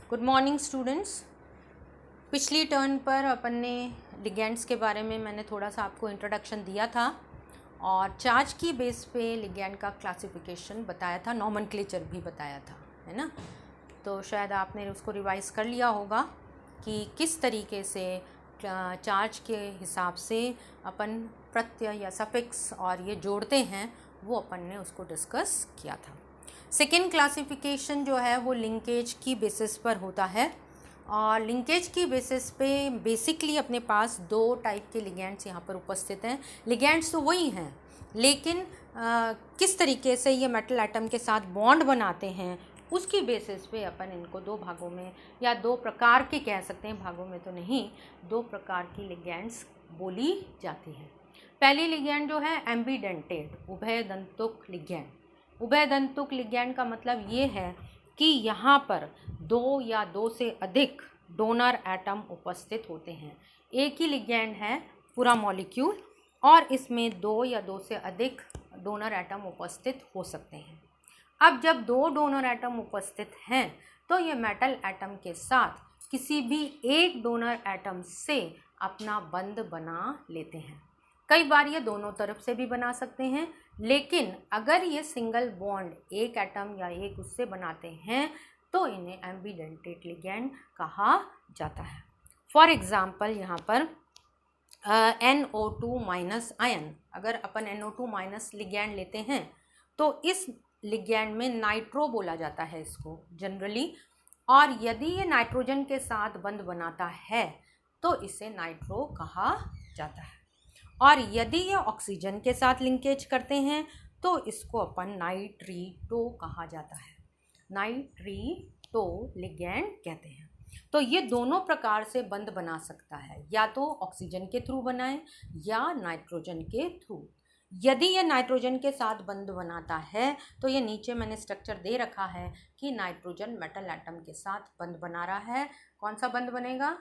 Good morning students. पिछली turn पर अपन ने लिगेंड्स के बारे में मैंने थोड़ा सा आपको इंट्रोडक्शन दिया था और चार्ज की बेस पे लिगेंड का क्लासिफिकेशन बताया था, नॉमेनक्लेचर भी बताया था, है ना। तो शायद आपने उसको रिवाइज़ कर लिया होगा कि किस तरीके से चार्ज के हिसाब से अपन प्रत्यय या सफिक्स और ये जोड़ते हैं, वो अपन ने उसको डिस्कस किया था। सेकेंड क्लासिफिकेशन जो है वो लिंकेज की बेसिस पर होता है और लिंकेज की बेसिस पे बेसिकली अपने पास दो टाइप के लिगेंड्स यहाँ पर उपस्थित हैं। लिगेंड्स तो वही हैं, लेकिन किस तरीके से ये मेटल एटम के साथ बॉन्ड बनाते हैं उसकी बेसिस पे अपन इनको दो भागों में या दो प्रकार के कह सकते हैं, भागों में तो नहीं, दो प्रकार की लिगेंड्स बोली जाती हैं। पहली लिगेंड जो है एम्बीडेंटेड, उभय दंतुक लिगेंड। उभय दंतुक लिगेंड का मतलब ये है कि यहाँ पर दो या दो से अधिक डोनर एटम उपस्थित होते हैं। एक ही लिगेंड है पूरा मॉलिक्यूल और इसमें दो या दो से अधिक डोनर एटम उपस्थित हो सकते हैं। अब जब दो डोनर एटम उपस्थित हैं तो ये मेटल एटम के साथ किसी भी एक डोनर एटम से अपना बंध बना लेते हैं। कई बार ये दोनों तरफ से भी बना सकते हैं, लेकिन अगर ये सिंगल बॉन्ड एक एटम या एक उससे बनाते हैं तो इन्हें एम्बीडेंटेड लिगेंड कहा जाता है। फॉर एग्ज़ाम्पल यहाँ पर NO2 माइनस आयन, अगर अपन NO2 माइनस लिगेंड लेते हैं तो इस लिगेंड में नाइट्रो बोला जाता है इसको जनरली, और यदि ये नाइट्रोजन के साथ बंध बनाता है तो इसे नाइट्रो कहा जाता है, और यदि ये ऑक्सीजन के साथ लिंकेज करते हैं तो इसको अपन नाइट्रीटो कहा जाता है। नाइट्रीटो लिगेंड कहते हैं। तो ये दोनों प्रकार से बंध बना सकता है, या तो ऑक्सीजन के थ्रू बनाए या नाइट्रोजन के थ्रू। यदि ये नाइट्रोजन के साथ बंध बनाता है तो ये नीचे मैंने स्ट्रक्चर दे रखा है कि नाइट्रोजन मेटल एटम के साथ बंध बना रहा है। कौन सा बंध बनेगा?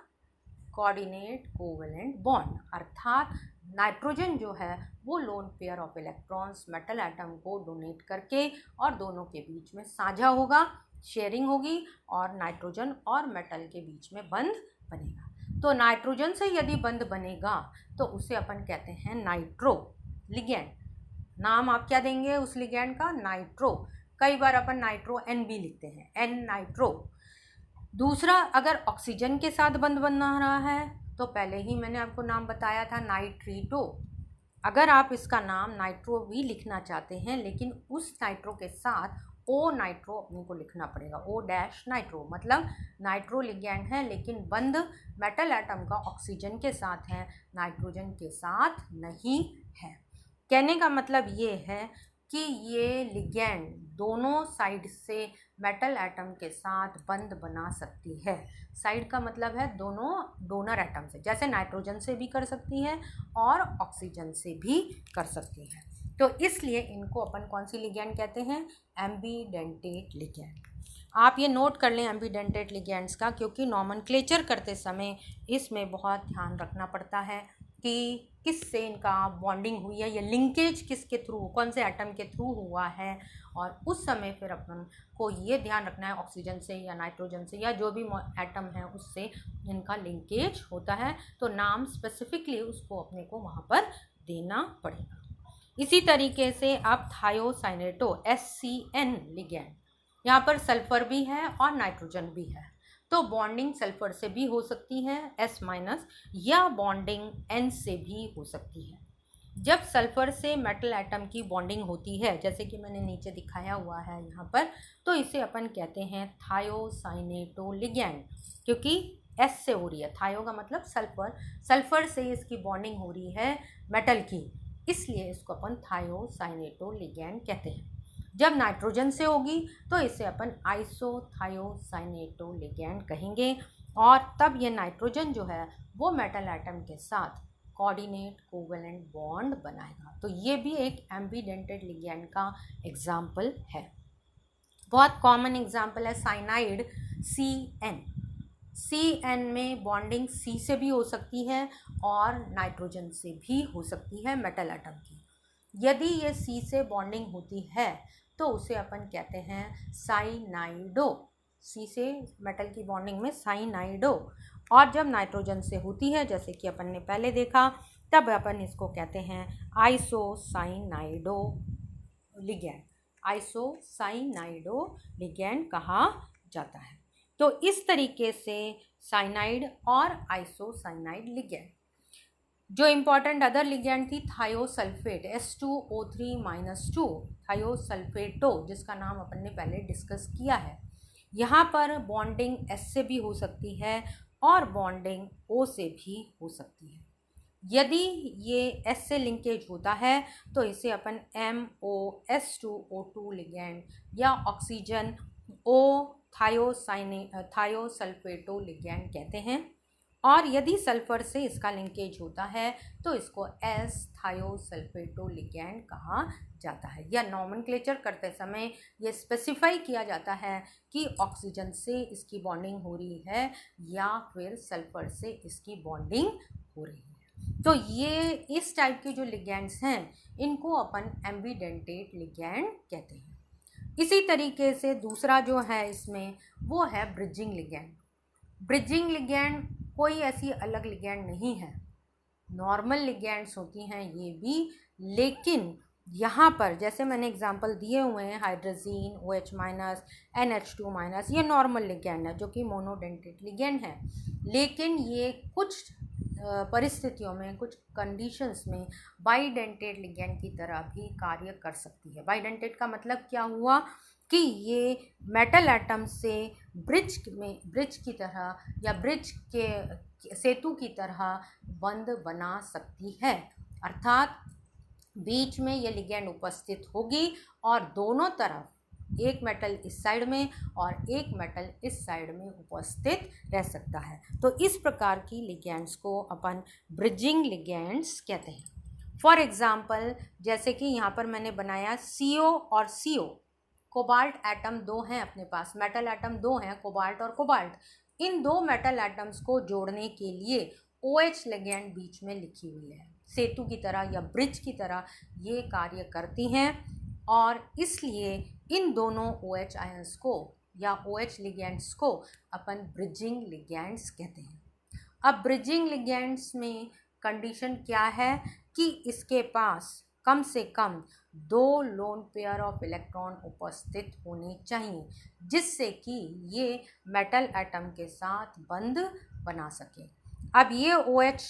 कोऑर्डिनेट कोवेलेंट बॉन्ड, अर्थात नाइट्रोजन जो है वो lone pair of electrons metal atom को डोनेट करके और दोनों के बीच में साझा होगा, शेयरिंग होगी और नाइट्रोजन और मेटल के बीच में बंध बनेगा। तो नाइट्रोजन से यदि बंध बनेगा तो उसे अपन कहते हैं नाइट्रो लिगेंड। नाम आप क्या देंगे उस लिगेंड का? नाइट्रो। कई बार अपन नाइट्रो N भी लिखते हैं, N नाइट्रो। दूसरा, अगर ऑक्सीजन के साथ बंध बना रहा है तो पहले ही मैंने आपको नाम बताया था नाइट्रीटो। अगर आप इसका नाम नाइट्रो भी लिखना चाहते हैं, लेकिन उस नाइट्रो के साथ O नाइट्रो अपने को लिखना पड़ेगा, O डैश नाइट्रो, मतलब नाइट्रो लिगेंड है लेकिन बंध मेटल एटम का ऑक्सीजन के साथ है, नाइट्रोजन के साथ नहीं है। कहने का मतलब ये है कि ये लिगेंड दोनों साइड से मेटल एटम के साथ बंध बना सकती है। साइड का मतलब है दोनों डोनर एटम से, जैसे नाइट्रोजन से भी कर सकती है और ऑक्सीजन से भी कर सकती है। तो इसलिए इनको अपन कौन सी लिगेंड कहते हैं? एम्बीडेंटेड लिगेंड। आप ये नोट कर लें एम्बीडेंटेड लिगेंड्स का, क्योंकि नॉमेनक्लेचर करते समय इसमें बहुत ध्यान रखना पड़ता है कि किससे इनका बॉन्डिंग हुई है या लिंकेज किसके थ्रू, कौन से एटम के थ्रू हुआ है, और उस समय फिर अपन को ये ध्यान रखना है ऑक्सीजन से या नाइट्रोजन से या जो भी एटम है उससे इनका लिंकेज होता है, तो नाम स्पेसिफिकली उसको अपने को वहाँ पर देना पड़ेगा। इसी तरीके से अब थायोसाइनेटो SCN लिगेंड, यहाँ पर सल्फर भी है और नाइट्रोजन भी है, तो बॉन्डिंग सल्फर से भी हो सकती है S माइनस, या बॉन्डिंग N से भी हो सकती है। जब सल्फर से मेटल एटम की बॉन्डिंग होती है, जैसे कि मैंने नीचे दिखाया हुआ है यहाँ पर, तो इसे अपन कहते हैं थायोसाइनेटो लिगेंड, क्योंकि S से हो रही है, थायो का मतलब सल्फर, सल्फर से इसकी बॉन्डिंग हो रही है मेटल की, इसलिए इसको अपन थायोसाइनेटो लिगेंड कहते हैं। जब नाइट्रोजन से होगी तो इसे अपन आइसोथायोसाइनेटो लिगेंड कहेंगे, और तब ये नाइट्रोजन जो है वो मेटल एटम के साथ कोऑर्डिनेट कोवेलेंट बॉन्ड बनाएगा। तो ये भी एक एम्बीडेंटेड लिगेंड का एग्जाम्पल है। बहुत कॉमन एग्जाम्पल है साइनाइड CN। CN में बॉन्डिंग C से भी हो सकती है और नाइट्रोजन से भी हो सकती है मेटल एटम की। यदि ये C से बॉन्डिंग होती है तो उसे अपन कहते हैं साइनाइडो। सी से मेटल की बॉन्डिंग में साइनाइडो, और जब नाइट्रोजन से होती है जैसे कि अपन ने पहले देखा, तब अपन इसको कहते हैं आइसोसाइनाइडो लिगैंड। आइसोसाइनाइडो लिगैंड कहा जाता है। तो इस तरीके से साइनाइड और आइसोसाइनाइड लिगैंड। जो इम्पॉर्टेंट अदर लिगैंड थी थायोसल्फेट H2O3-2 थायोसल्फेटो, जिसका नाम अपन ने पहले डिस्कस किया है। यहाँ पर बॉन्डिंग S से भी हो सकती है और बॉन्डिंग O से भी हो सकती है। यदि ये S से लिंकेज होता है तो इसे अपन MOS2O2 लिगैंड या ऑक्सीजन O थायोसल्फेटो लिगैंड कहते हैं, और यदि सल्फर से इसका लिंकेज होता है तो इसको S थायोसल्फेटो लिगैंड कहा जाता है। या नॉमेनक्लेचर करते समय ये स्पेसिफाई किया जाता है कि ऑक्सीजन से इसकी बॉन्डिंग हो रही है या फिर सल्फर से इसकी बॉन्डिंग हो रही है। तो ये इस टाइप के जो लिगैंड्स हैं इनको अपन एम्बीडेंटेट लिगैंड कहते हैं। इसी तरीके से दूसरा जो है इसमें वो है ब्रिजिंग लिगैंड। ब्रिजिंग लिगैंड कोई ऐसी अलग लिगैंड नहीं है, नॉर्मल लिगैंड्स होती हैं ये भी, लेकिन यहाँ पर जैसे मैंने एग्जांपल दिए हुए हैं हाइड्रोजीन OH-, NH2-, ये नॉर्मल लिगैंड है जो कि मोनोडेंटेट लिगैंड है, लेकिन ये कुछ परिस्थितियों में, कुछ कंडीशंस में बाइडेंटेट लिगैंड की तरह भी कार्य कर सकती है। बाइडेंटेट का मतलब क्या हुआ कि ये मेटल एटम से ब्रिज की तरह या ब्रिज के सेतु की तरह बंध बना सकती है, अर्थात बीच में ये लिगैंड उपस्थित होगी और दोनों तरफ एक मेटल इस साइड में और एक मेटल इस साइड में उपस्थित रह सकता है। तो इस प्रकार की लिगैंड्स को अपन ब्रिजिंग लिगैंड्स कहते हैं। फॉर एग्जांपल जैसे कि यहाँ पर मैंने बनाया CO और CO, कोबाल्ट एटम दो हैं अपने पास, मेटल एटम दो हैं, कोबाल्ट और कोबाल्ट। इन दो मेटल एटम्स को जोड़ने के लिए OH लिगैंड बीच में लिखी हुई है, सेतु की तरह या ब्रिज की तरह ये कार्य करती हैं, और इसलिए इन दोनों OH आयंस को या OH लिगैंड्स को अपन ब्रिजिंग लिगैंड्स कहते हैं। अब ब्रिजिंग लिगैंड्स में कंडीशन क्या है कि इसके पास कम से कम 2 लोन पेयर ऑफ इलेक्ट्रॉन उपस्थित होने चाहिए, जिससे कि ये मेटल एटम के साथ बंध बना सके। अब ये OH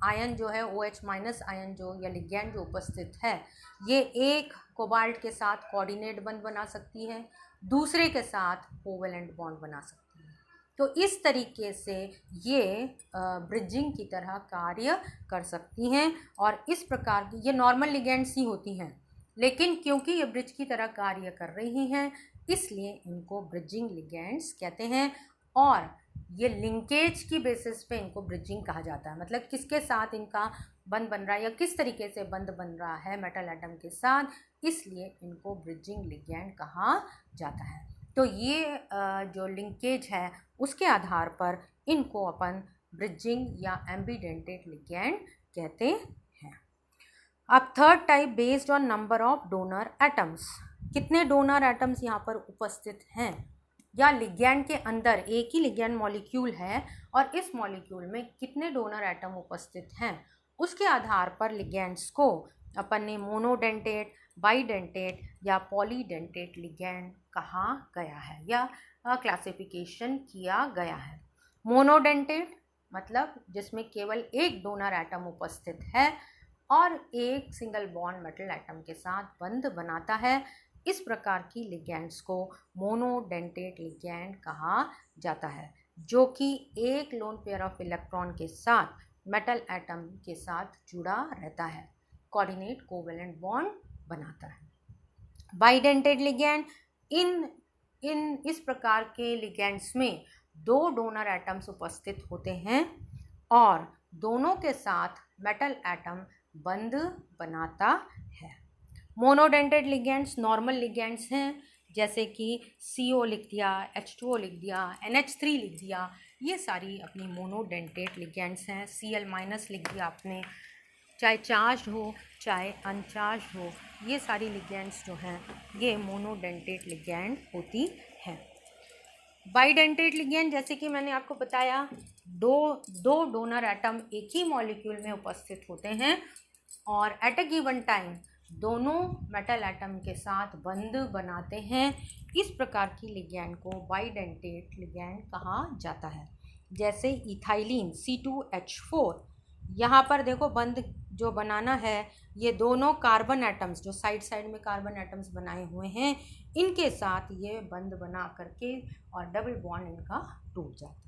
आयन जो है, OH- आयन जो या लिगैंड जो उपस्थित है, ये एक कोबाल्ट के साथ कोऑर्डिनेट बंध बना सकती है, दूसरे के साथ कोवेलेंट बॉन्ड बना सकती है। तो इस तरीके से ये ब्रिजिंग की तरह कार्य कर सकती हैं, और इस प्रकार की ये नॉर्मल लिगैंड्स ही होती हैं, लेकिन क्योंकि ये ब्रिज की तरह कार्य कर रही हैं इसलिए इनको ब्रिजिंग लिगैंड्स कहते हैं, और ये लिंकेज की बेसिस पे इनको ब्रिजिंग कहा जाता है। मतलब किसके साथ इनका बंध बन रहा है या किस तरीके से बंध बन रहा है मेटल एटम के साथ, इसलिए इनको ब्रिजिंग लिगैंड कहा जाता है। तो ये जो लिंकेज है उसके आधार पर इनको अपन ब्रिजिंग या एम्बीडेंटेट लिगैंड कहते हैं। अब third type based on number of donor atoms. कितने डोनर एटम्स यहाँ पर उपस्थित हैं, या लिगैंड के अंदर एक ही लिगैंड मॉलिक्यूल है और इस मॉलिक्यूल में कितने डोनर एटम उपस्थित हैं, उसके आधार पर लिगैंड्स को अपन ने मोनोडेंटेट, बाइडेंटेट या पॉलीडेंटेट लिगैंड कहा गया है या क्लासिफिकेशन किया गया है। मोनोडेंटेट मतलब जिसमें केवल एक डोनर एटम उपस्थित है और एक सिंगल बॉन्ड मेटल एटम के साथ बंध बनाता है, इस प्रकार की लिगैंड्स को मोनोडेंटेट लिगैंड कहा जाता है, जो कि एक लोन पेयर ऑफ इलेक्ट्रॉन के साथ मेटल एटम के साथ जुड़ा रहता है, कोऑर्डिनेट कोवेलेंट बॉन्ड बनाता है। बाइडेंटेट लिगैंड, इस प्रकार के लिगैंड्स में 2 डोनर एटम्स उपस्थित होते हैं और दोनों के साथ मेटल एटम बंध बनाता है। मोनोडेंटेट लिगैंड्स नॉर्मल लिगैंड्स हैं, जैसे कि CO लिख दिया, H2O लिख दिया, NH3 लिख दिया, ये सारी अपनी मोनोडेंटेट लिगैंड्स हैं। Cl- लिख दिया आपने, चाहे चार्ज हो चाहे अनचार्ज हो, ये सारी लिगैंड्स जो हैं ये मोनोडेंटेट लिगैंड होती हैं। बाइडेंटेट लिगेंड जैसे कि मैंने आपको बताया, दो डोनर एटम एक ही मॉलिक्यूल में उपस्थित होते हैं और एट अ गिवन टाइम दोनों मेटल एटम के साथ बंध बनाते हैं। इस प्रकार की लिगेंड को बाइडेंटेट लिगेंड कहा जाता है। जैसे इथाइलिन C2H4, यहाँ पर देखो बंध जो बनाना है, ये दोनों कार्बन एटम्स जो साइड साइड में कार्बन एटम्स बनाए हुए हैं, इनके साथ ये बंध बना करके और डबल बॉन्ड इनका टूट जाता है।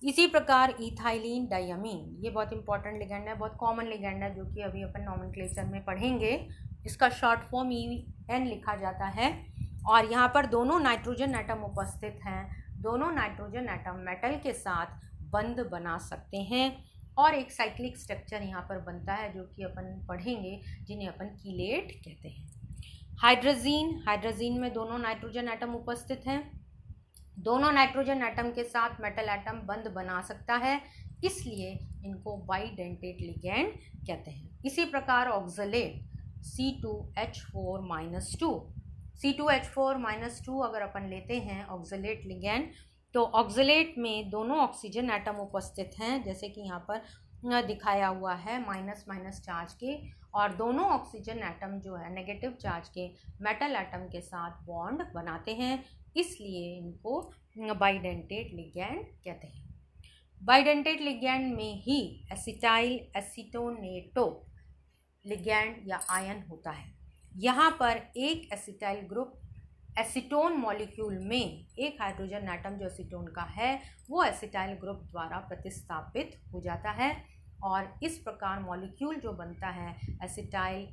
इसी प्रकार इथाइलिन डायमीन, ये बहुत इंपॉर्टेंट लिगेंड है, बहुत कॉमन लिगेंड है, जो कि अभी अपन नॉमेनक्लेचर में पढ़ेंगे। इसका शॉर्ट फॉर्म EN लिखा जाता है और यहाँ पर दोनों नाइट्रोजन एटम उपस्थित हैं। दोनों नाइट्रोजन एटम मेटल के साथ बंध बना सकते हैं और एक साइक्लिक स्ट्रक्चर यहाँ पर बनता है, जो कि अपन पढ़ेंगे, जिन्हें अपन कीलेट कहते हैं। हाइड्रोजीन में दोनों नाइट्रोजन एटम उपस्थित हैं। दोनों नाइट्रोजन एटम के साथ मेटल एटम बंध बना सकता है, इसलिए इनको बाइडेंटेट लिगेंड कहते हैं। इसी प्रकार ऑक्सलेट C2H4-2 अगर अपन लेते हैं ऑक्सलेट लिगेंड, तो ऑक्सलेट में दोनों ऑक्सीजन एटम उपस्थित हैं, जैसे कि यहाँ पर दिखाया हुआ है माइनस माइनस चार्ज के, और दोनों ऑक्सीजन एटम जो है नेगेटिव चार्ज के मेटल एटम के साथ बॉन्ड बनाते हैं, इसलिए इनको बाइडेंटेट लिगेंड कहते हैं। बाइडेंटेट लिगेंड में ही एसिटाइल एसीटोनेटो लिगेंड या आयन होता है। यहाँ पर एक एसिटाइल ग्रुप एसीटोन मॉलिक्यूल में एक हाइड्रोजन एटम जो एसीटोन का है वो एसिटाइल ग्रुप द्वारा प्रतिस्थापित हो जाता है और इस प्रकार मॉलिक्यूल जो बनता है एसिटाइल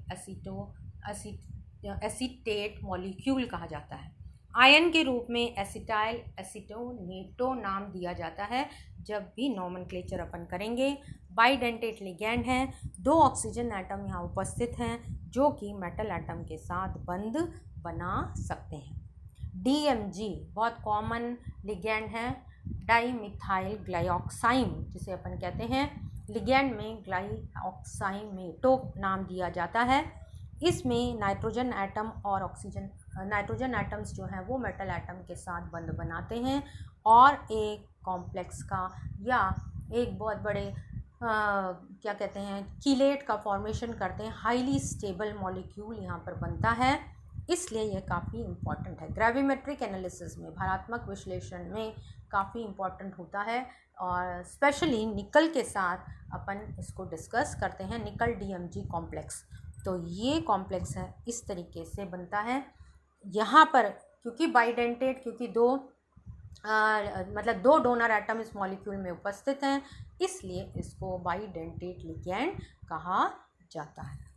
एसीटेट मॉलिक्यूल कहा जाता है। आयन के रूप में एसिटाइल एसीटोनेटो नाम दिया जाता है जब भी नॉमेनक्लेचर अपन करेंगे। बाइडेंटेट लिगेंड है, दो ऑक्सीजन एटम यहाँ उपस्थित हैं जो कि मेटल एटम के साथ बंध बना सकते हैं। DMG बहुत कॉमन लिगेंड है, डाईमिथाइल ग्लाइऑक्साइम जिसे अपन कहते हैं। लिगेंड में ग्लाइऑक्साइमेटो नाम दिया जाता है। इसमें नाइट्रोजन एटम और नाइट्रोजन एटम्स जो हैं वो मेटल एटम के साथ बंध बनाते हैं और एक कॉम्प्लेक्स का या एक बहुत बड़े क्या कहते हैं कीलेट का फॉर्मेशन करते हैं। हाईली स्टेबल मॉलिक्यूल यहाँ पर बनता है, इसलिए यह काफ़ी इम्पॉर्टेंट है। ग्रेविमेट्रिक एनालिसिस में, भारात्मक विश्लेषण में काफ़ी इम्पॉर्टेंट होता है और स्पेशली निकल के साथ अपन इसको डिस्कस करते हैं। निकल DMG कॉम्प्लेक्स, तो ये कॉम्प्लेक्स है इस तरीके से बनता है। यहाँ पर क्योंकि बाइडेंटेट, क्योंकि दो डोनर एटम इस मॉलिक्यूल में उपस्थित हैं, इसलिए इसको बाइडेंटेट लिगेंड कहा जाता है।